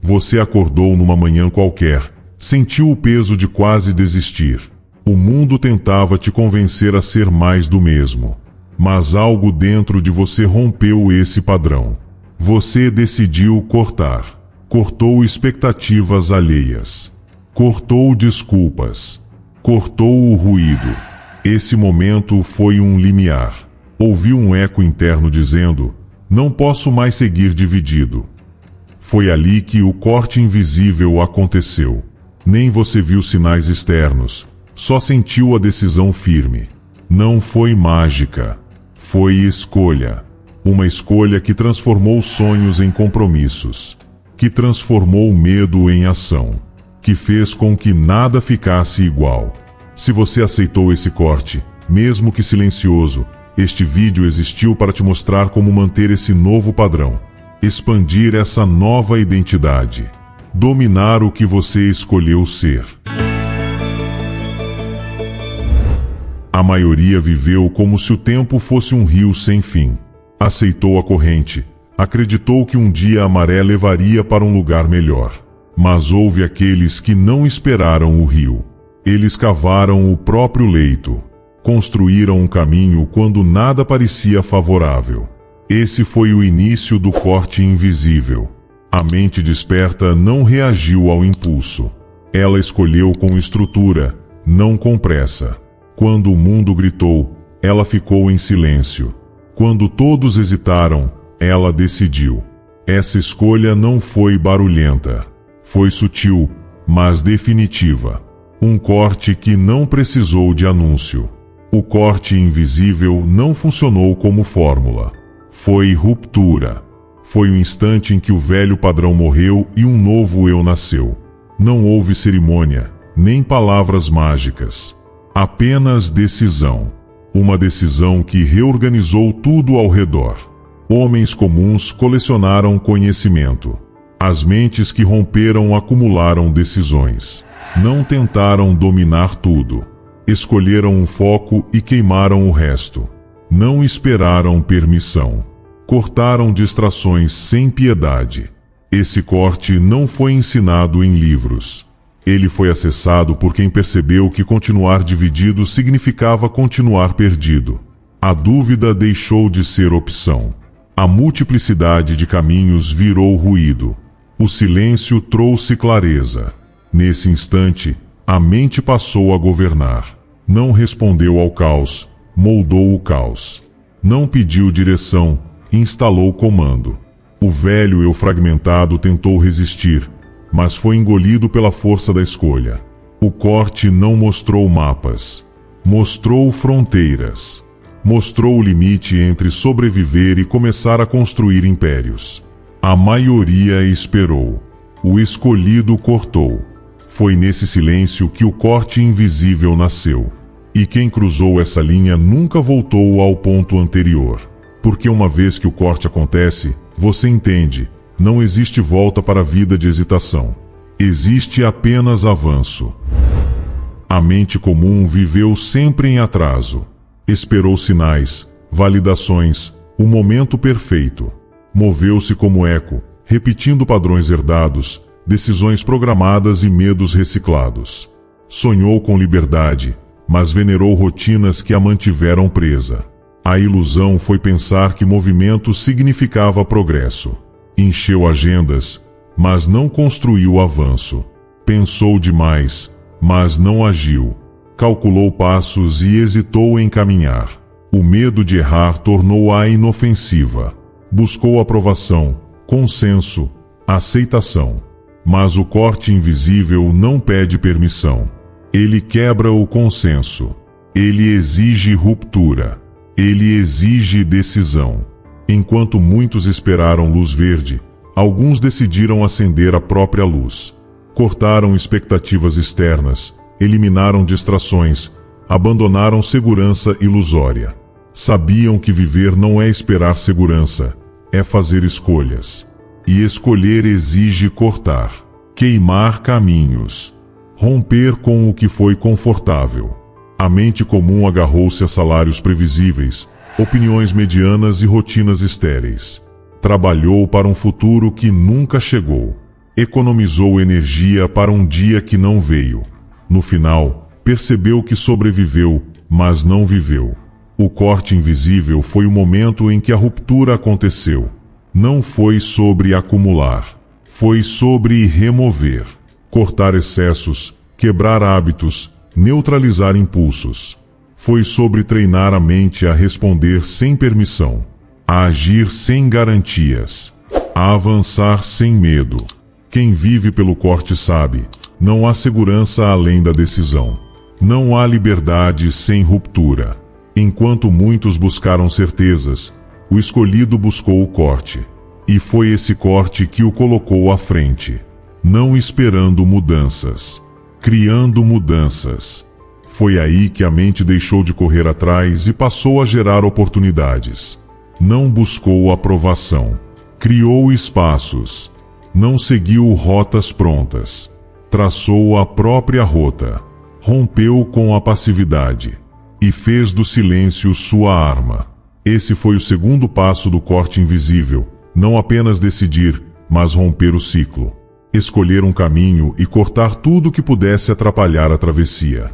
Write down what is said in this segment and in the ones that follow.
Você acordou numa manhã qualquer, sentiu o peso de quase desistir. O mundo tentava te convencer a ser mais do mesmo. Mas algo dentro de você rompeu esse padrão. Você decidiu cortar. Cortou expectativas alheias. Cortou desculpas. Cortou o ruído. Esse momento foi um limiar. Ouviu um eco interno dizendo: não posso mais seguir dividido. Foi ali que o corte invisível aconteceu. Nem você viu sinais externos, só sentiu a decisão firme. Não foi mágica. Foi escolha. Uma escolha que transformou sonhos em compromissos. Que transformou medo em ação. Que fez com que nada ficasse igual. Se você aceitou esse corte, mesmo que silencioso, este vídeo existiu para te mostrar como manter esse novo padrão. Expandir essa nova identidade. Dominar o que você escolheu ser. A maioria viveu como se o tempo fosse um rio sem fim. Aceitou a corrente. Acreditou que um dia a maré levaria para um lugar melhor. Mas houve aqueles que não esperaram o rio. Eles cavaram o próprio leito. Construíram um caminho quando nada parecia favorável. Esse foi o início do corte invisível. A mente desperta não reagiu ao impulso. Ela escolheu com estrutura, não com pressa. Quando o mundo gritou, ela ficou em silêncio. Quando todos hesitaram, ela decidiu. Essa escolha não foi barulhenta. Foi sutil, mas definitiva. Um corte que não precisou de anúncio. O corte invisível não funcionou como fórmula. Foi ruptura. Foi o instante em que o velho padrão morreu e um novo eu nasceu. Não houve cerimônia, nem palavras mágicas. Apenas decisão. Uma decisão que reorganizou tudo ao redor. Homens comuns colecionaram conhecimento. As mentes que romperam acumularam decisões. Não tentaram dominar tudo. Escolheram um foco e queimaram o resto. Não esperaram permissão. Cortaram distrações sem piedade. Esse corte não foi ensinado em livros. Ele foi acessado por quem percebeu que continuar dividido significava continuar perdido. A dúvida deixou de ser opção. A multiplicidade de caminhos virou ruído. O silêncio trouxe clareza. Nesse instante, a mente passou a governar. Não respondeu ao caos, moldou o caos. Não pediu direção, instalou comando. O velho eu fragmentado tentou resistir, mas foi engolido pela força da escolha. O corte não mostrou mapas. Mostrou fronteiras. Mostrou o limite entre sobreviver e começar a construir impérios. A maioria esperou. O escolhido cortou. Foi nesse silêncio que o corte invisível nasceu. E quem cruzou essa linha nunca voltou ao ponto anterior. Porque uma vez que o corte acontece, você entende, não existe volta para a vida de hesitação. Existe apenas avanço. A mente comum viveu sempre em atraso. Esperou sinais, validações, o momento perfeito. Moveu-se como eco, repetindo padrões herdados, decisões programadas e medos reciclados. Sonhou com liberdade, mas venerou rotinas que a mantiveram presa. A ilusão foi pensar que movimento significava progresso. Encheu agendas, mas não construiu avanço. Pensou demais, mas não agiu. Calculou passos e hesitou em caminhar. O medo de errar tornou-a inofensiva. Buscou aprovação, consenso, aceitação. Mas o corte invisível não pede permissão. Ele quebra o consenso. Ele exige ruptura. Ele exige decisão. Enquanto muitos esperaram luz verde, alguns decidiram acender a própria luz. Cortaram expectativas externas, eliminaram distrações, abandonaram segurança ilusória. Sabiam que viver não é esperar segurança, é fazer escolhas. E escolher exige cortar, queimar caminhos, romper com o que foi confortável. A mente comum agarrou-se a salários previsíveis, opiniões medianas e rotinas estéreis. Trabalhou para um futuro que nunca chegou. Economizou energia para um dia que não veio. No final, percebeu que sobreviveu, mas não viveu. O corte invisível foi o momento em que a ruptura aconteceu. Não foi sobre acumular. Foi sobre remover. Cortar excessos, quebrar hábitos, neutralizar impulsos. Foi sobre treinar a mente a responder sem permissão, a agir sem garantias, a avançar sem medo. Quem vive pelo corte sabe, não há segurança além da decisão. Não há liberdade sem ruptura. Enquanto muitos buscaram certezas, o escolhido buscou o corte. E foi esse corte que o colocou à frente. Não esperando mudanças, criando mudanças. Foi aí que a mente deixou de correr atrás e passou a gerar oportunidades. Não buscou aprovação. Criou espaços. Não seguiu rotas prontas. Traçou a própria rota. Rompeu com a passividade. E fez do silêncio sua arma. Esse foi o segundo passo do corte invisível. Não apenas decidir, mas romper o ciclo. Escolher um caminho e cortar tudo que pudesse atrapalhar a travessia.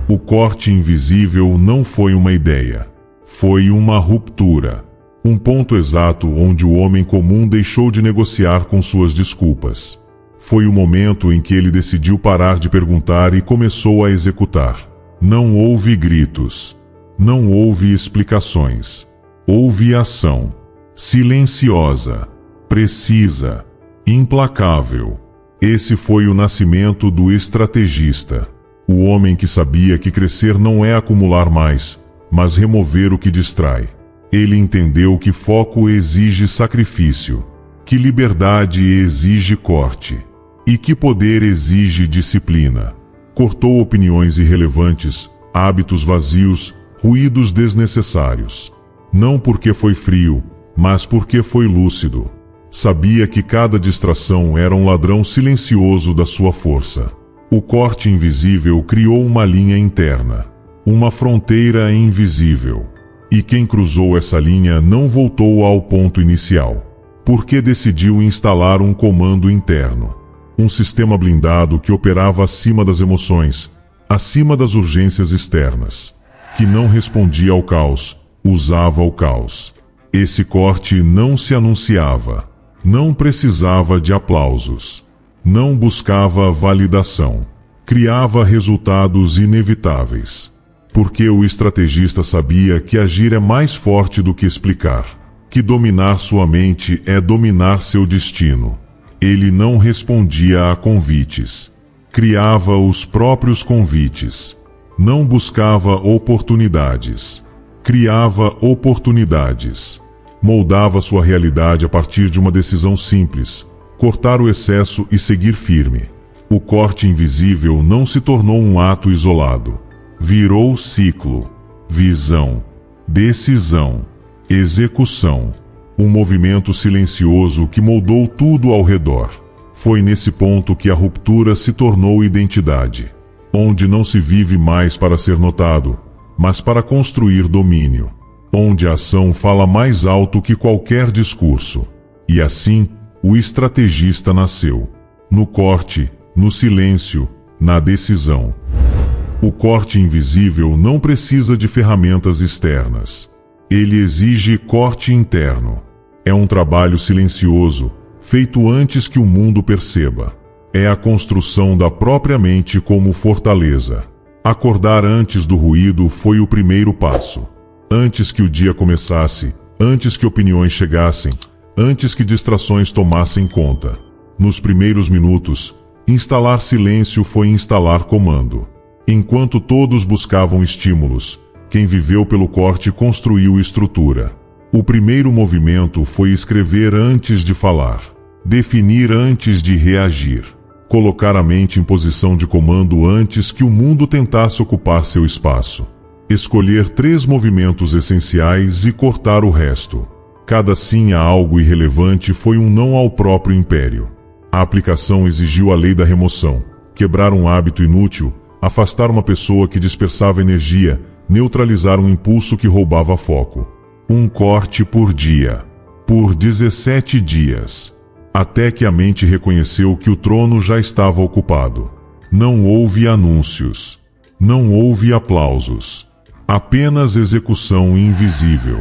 O corte invisível não foi uma ideia. Foi uma ruptura. Um ponto exato onde o homem comum deixou de negociar com suas desculpas. Foi o momento em que ele decidiu parar de perguntar e começou a executar. Não houve gritos. Não houve explicações. Houve ação. Silenciosa. Precisa. Implacável. Esse foi o nascimento do estrategista. O homem que sabia que crescer não é acumular mais, mas remover o que distrai. Ele entendeu que foco exige sacrifício, que liberdade exige corte, e que poder exige disciplina. Cortou opiniões irrelevantes, hábitos vazios, ruídos desnecessários. Não porque foi frio, mas porque foi lúcido. Sabia que cada distração era um ladrão silencioso da sua força. O corte invisível criou uma linha interna, uma fronteira invisível. E quem cruzou essa linha não voltou ao ponto inicial, porque decidiu instalar um comando interno. Um sistema blindado que operava acima das emoções, acima das urgências externas, que não respondia ao caos, usava o caos. Esse corte não se anunciava, não precisava de aplausos, não buscava validação, criava resultados inevitáveis. Porque o estrategista sabia que agir é mais forte do que explicar, que dominar sua mente é dominar seu destino. Ele não respondia a convites, criava os próprios convites. Não buscava oportunidades, criava oportunidades. Moldava sua realidade a partir de uma decisão simples: cortar o excesso e seguir firme. O corte invisível não se tornou um ato isolado. Virou ciclo, visão, decisão, execução. Um movimento silencioso que moldou tudo ao redor. Foi nesse ponto que a ruptura se tornou identidade. Onde não se vive mais para ser notado, mas para construir domínio. Onde a ação fala mais alto que qualquer discurso. E assim, o estrategista nasceu. No corte, no silêncio, na decisão. O corte invisível não precisa de ferramentas externas. Ele exige corte interno. É um trabalho silencioso, feito antes que o mundo perceba. É a construção da própria mente como fortaleza. Acordar antes do ruído foi o primeiro passo. Antes que o dia começasse, antes que opiniões chegassem, antes que distrações tomassem conta. Nos primeiros minutos, instalar silêncio foi instalar comando. Enquanto todos buscavam estímulos, quem viveu pelo corte construiu estrutura. O primeiro movimento foi escrever antes de falar, definir antes de reagir, colocar a mente em posição de comando antes que o mundo tentasse ocupar seu espaço, escolher 3 movimentos essenciais e cortar o resto. Cada sim a algo irrelevante foi um não ao próprio império. A aplicação exigiu a lei da remoção, quebrar um hábito inútil, afastar uma pessoa que dispersava energia, neutralizar um impulso que roubava foco. Um corte por dia. Por 17 dias. até que a mente reconheceu que o trono já estava ocupado. Não houve anúncios. Não houve aplausos. Apenas execução invisível.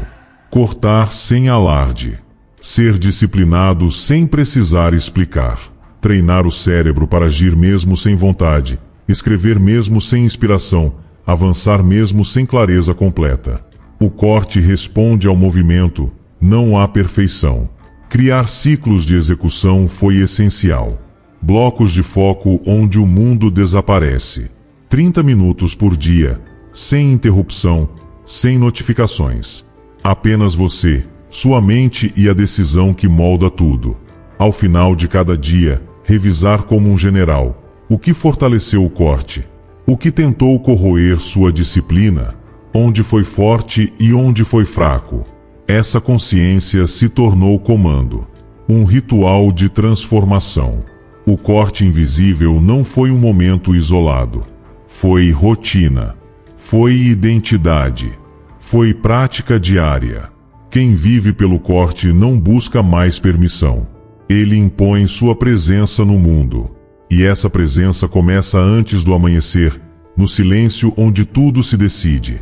Cortar sem alarde. Ser disciplinado sem precisar explicar. Treinar o cérebro para agir mesmo sem vontade. Escrever mesmo sem inspiração. Avançar mesmo sem clareza completa. O corte responde ao movimento, não à perfeição. Criar ciclos de execução foi essencial. Blocos de foco onde o mundo desaparece. 30 minutos por dia, sem interrupção, sem notificações. Apenas você, sua mente e a decisão que molda tudo. Ao final de cada dia, revisar como um general o que fortaleceu o corte, o que tentou corroer sua disciplina, onde foi forte e onde foi fraco. Essa consciência se tornou comando, um ritual de transformação. O corte invisível não foi um momento isolado. Foi rotina. Foi identidade. Foi prática diária. Quem vive pelo corte não busca mais permissão. Ele impõe sua presença no mundo. E essa presença começa antes do amanhecer, no silêncio onde tudo se decide.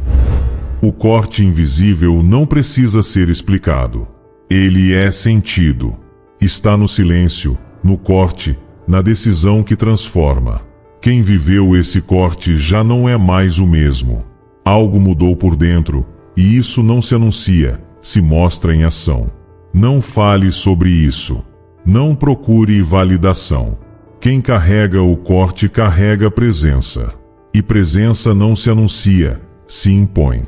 O corte invisível não precisa ser explicado. Ele é sentido. Está no silêncio, no corte, na decisão que transforma. Quem viveu esse corte já não é mais o mesmo. Algo mudou por dentro, e isso não se anuncia, se mostra em ação. Não fale sobre isso. Não procure validação. Quem carrega o corte carrega presença. E presença não se anuncia, se impõe.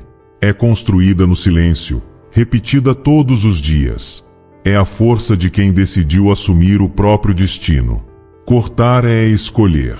É construída no silêncio, repetida todos os dias. É a força de quem decidiu assumir o próprio destino. Cortar é escolher.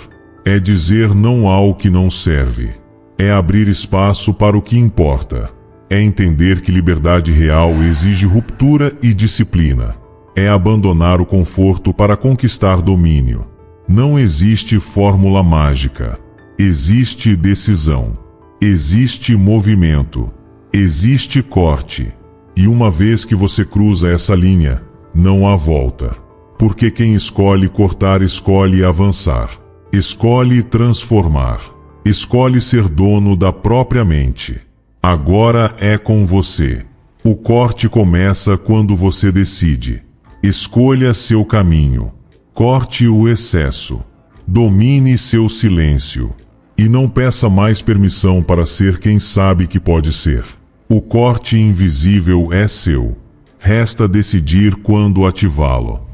É dizer não ao que não serve. É abrir espaço para o que importa. É entender que liberdade real exige ruptura e disciplina. É abandonar o conforto para conquistar domínio. Não existe fórmula mágica. Existe decisão. Existe movimento. Existe corte. E uma vez que você cruza essa linha, não há volta. Porque quem escolhe cortar escolhe avançar. Escolhe transformar. Escolhe ser dono da própria mente. Agora é com você. O corte começa quando você decide. Escolha seu caminho. Corte o excesso. Domine seu silêncio. E não peça mais permissão para ser quem sabe que pode ser. O corte invisível é seu. Resta decidir quando ativá-lo.